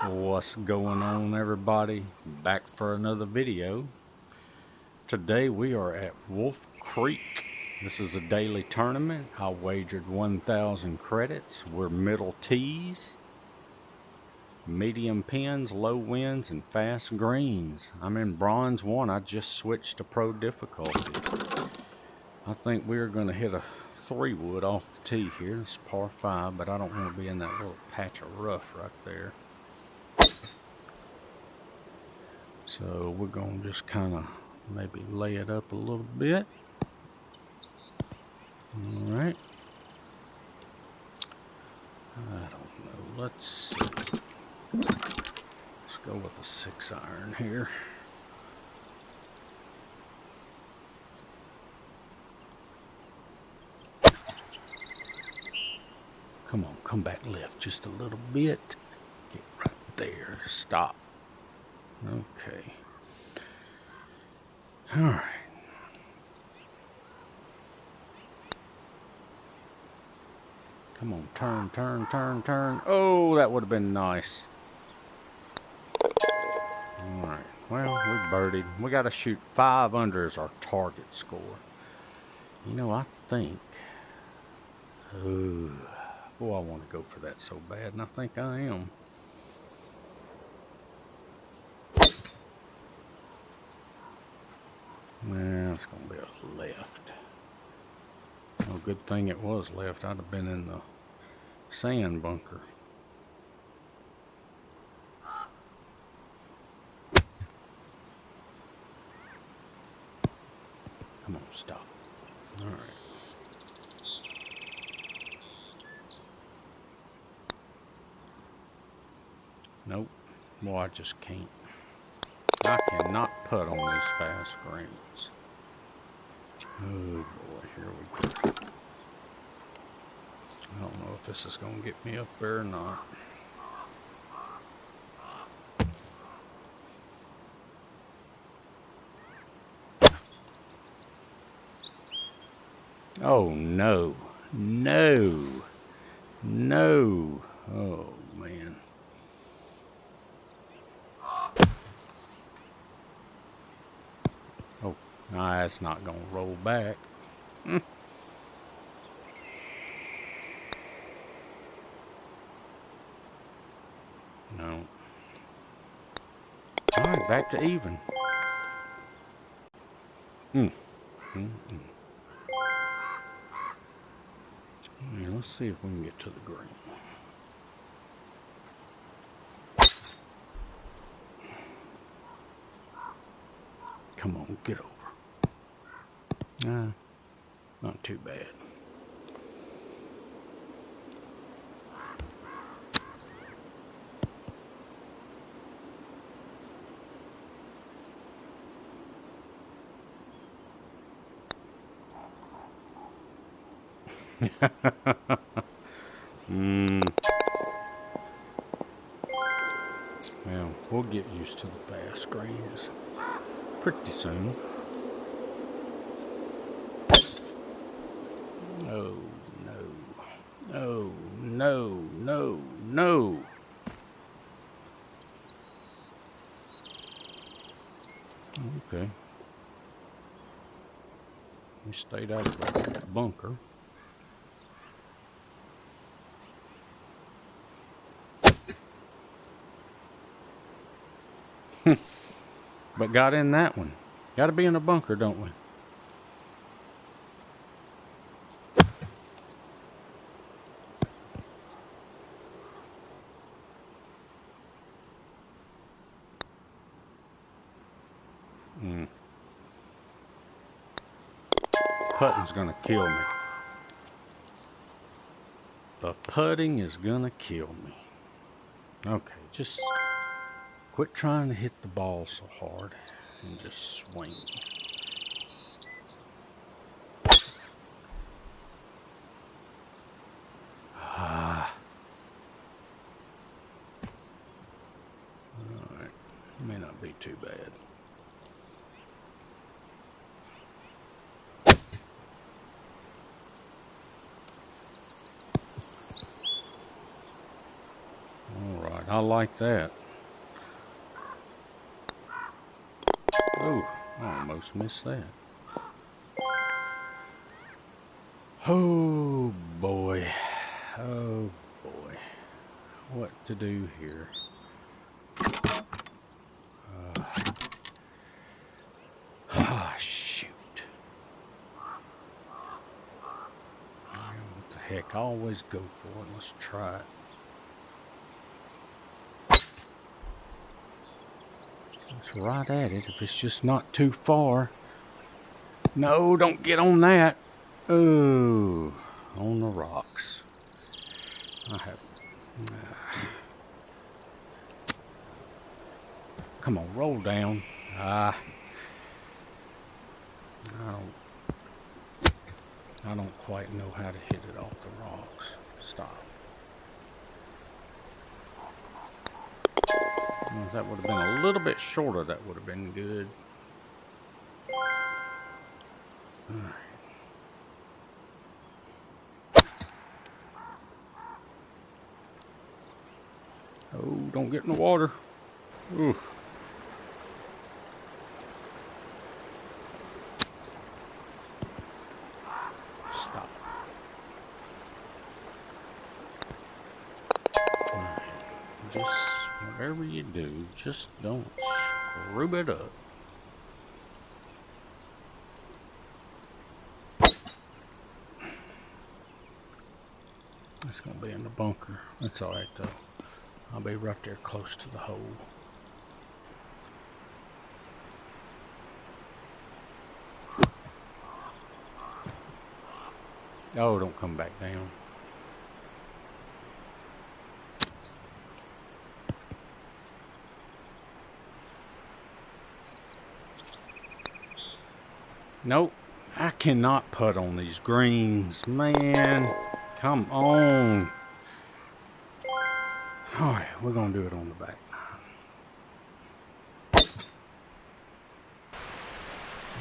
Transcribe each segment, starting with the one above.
What's going on, everybody? Back for another video. Today we are at Wolf Creek. This is a daily tournament. I wagered 1,000 credits. We're middle tees, medium pins, low winds, and fast greens. I'm in bronze 1. I just switched to pro difficulty. I think we're going to hit a 3-wood off the tee here. It's par 5, but I don't want to be in that little patch of rough right there. So we're going to just kind of maybe lay it up a little bit. All right. I don't know. Let's see. Let's go with the 6-iron here. Come on, come back left just a little bit. Get right there. Stop. Okay. All right. Come on, turn, turn, turn, turn. Oh, that would have been nice. All right. Well, we birdied. We got to shoot 5 under as our target score. You know, I think... Oh, I want to go for that so bad, and I think I am. Nah, it's going to be a left. Well, good thing it was left. I'd have been in the sand bunker. Come on, stop. All right. Nope. Well, I just can't. I cannot putt on these fast greens. Oh boy, here we go. I don't know if this is going to get me up there or not. Oh no, no, no. Oh man. Oh, nah, that's not going to roll back. No. All right, back to even. Yeah, let's see if we can get to the green. Come on, get over. Not too bad. Well, we'll get used to the fast greens pretty soon. Oh no. Oh no, no, no. Okay. We stayed out of the bunker. But got in that one. Got to be in a bunker, don't we? Putting's gonna kill me. The putting is gonna kill me. Okay, just quit trying to hit the ball so hard and just swing. Alright, may not be too bad. I like that. Oh, I almost missed that. Oh boy. Oh boy. What to do here? Shoot. What the heck? I always go for it. Let's try it. It's right at it if it's just not too far. No, don't get on that. Oh, on the rocks. I have. Come on, roll down. I don't quite know how to hit it off the rocks. Stop. Well, if that would have been a little bit shorter, that would have been good. All right. Oh, don't get in the water. Oof. Stop. All right. Just whatever you do, just don't screw it up. It's gonna be in the bunker. That's all right though. I'll be right there close to the hole. Oh, don't come back down. Nope. I cannot putt on these greens, man. Come on. All right, we're gonna do it on the back nine. Oh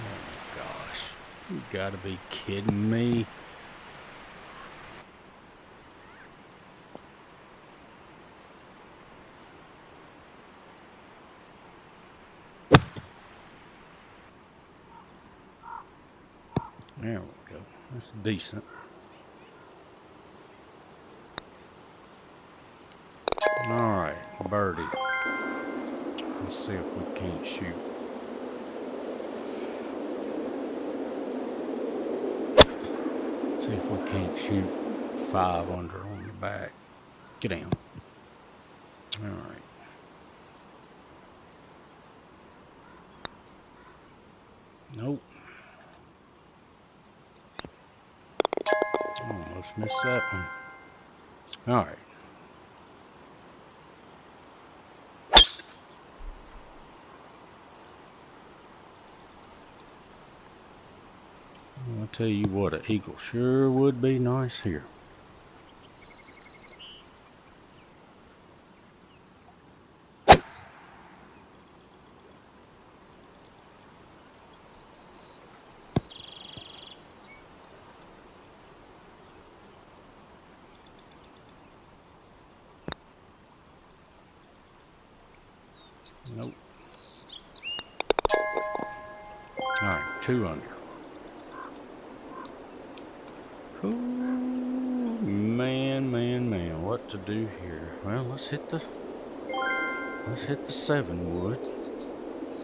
my gosh. You gotta be kidding me. There we go. That's decent. All right, birdie. Let's see if we can't shoot. See if we can't shoot 5 under on the back. Get down. All right. Nope. Almost missed that one. All right. I'll tell you what, an eagle sure would be nice here. Nope. All right, 2 under. Ooh, man, what to do here? Well, let's hit the 7 wood.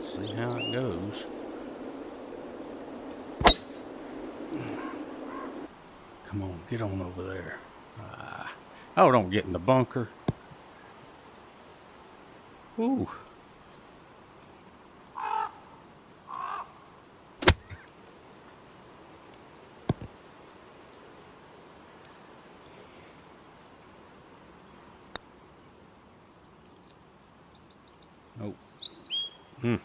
See how it goes. Come on, get on over there. Oh, don't get in the bunker. Ooh. Nope.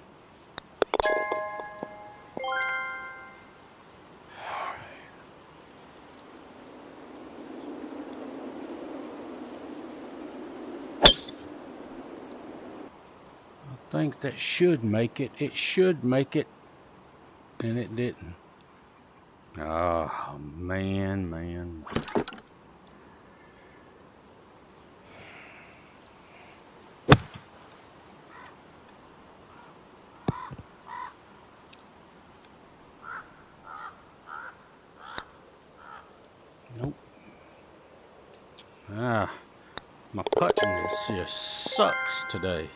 I think that should make it. It should make it. And it didn't. Oh, man. My putting just sucks today.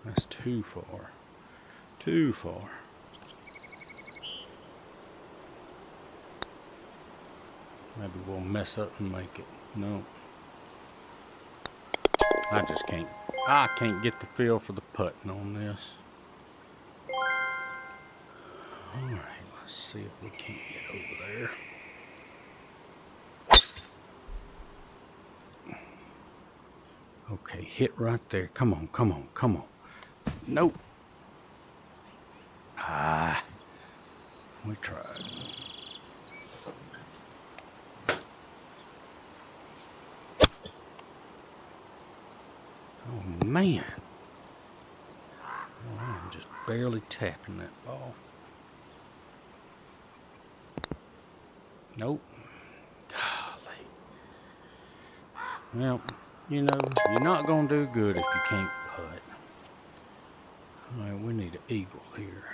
That's too far. Too far. Maybe we'll mess up and make it. No. I can't get the feel for the putting on this. Alright, let's see if we can't get over there. Okay, hit right there. Come on, come on, come on. Nope. We tried. Oh, man. Oh, I'm just barely tapping that ball. Nope. Golly. Well, you know, you're not going to do good if you can't putt. All right, we need an eagle here.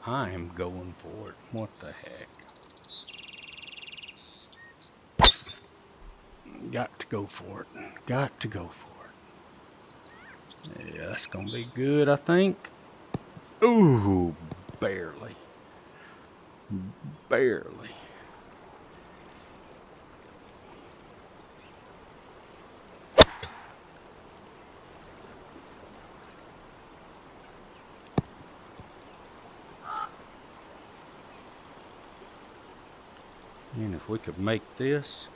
I am going for it. What the heck? Got to go for it. Got to go for it. Yeah, that's going to be good, I think. Ooh, barely. Barely. And if we could make this.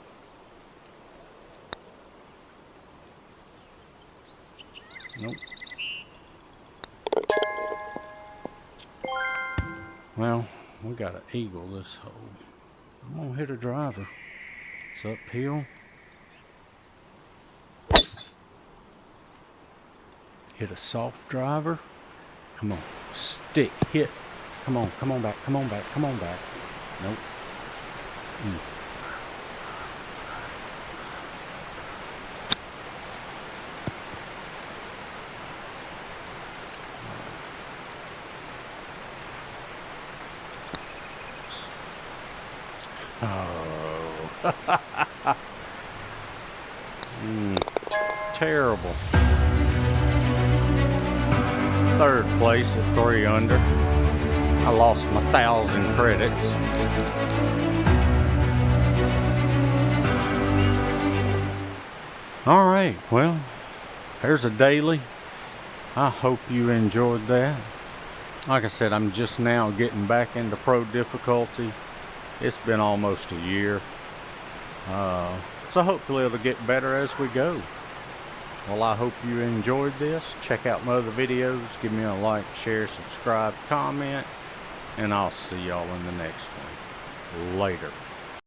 Nope. Well, we got an eagle this hole. I'm gonna hit a driver. It's uphill. Hit a soft driver. Come on. Stick. Hit. Come on. Come on back. Come on back. Come on back. Nope. Oh. Terrible. Third place at 3 under. I lost my 1,000 credits. All right, well, there's a daily. I hope you enjoyed that. Like I said, I'm just now getting back into pro difficulty. It's been almost a year. So hopefully it'll get better as we go. Well, I hope you enjoyed this. Check out my other videos. Give me a like, share, subscribe, comment. And I'll see y'all in the next one. Later.